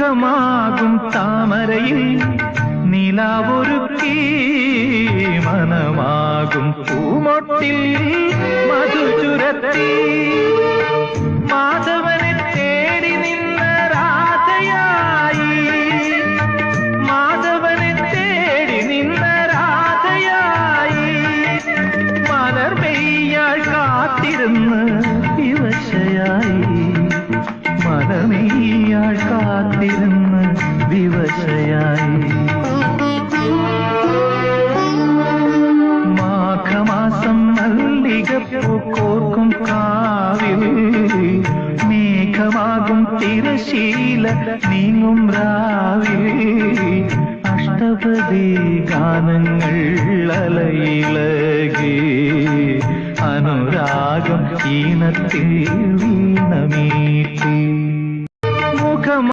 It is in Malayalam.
മുഖമാകും താമരയിൽ നിലാവൊരുക്കി മനമാകും പൂമൊട്ടിൽ മധു ചുരത്തി മാധവനെ തേടി നിന്ന രാധയായി മാധവനെ തേടി നിന്ന രാധയായി മലർമെയ്യാൾ കാത്തിരുന്ന് വിവശയായി മലർമെയ്യാൾ കാത്തിരുന്ന് വിവശയായി മാഘമാസം മല്ലികപ്പൂ കോർക്കും കാവിൽ മേഘമാകും തിരശീല നീങ്ങും രാവിൽ അഷ്ടപതി ഗാനങ്ങൾ അലയിളകി അനുരാഗം ഈണത്തിൽ വീണമീട്ടി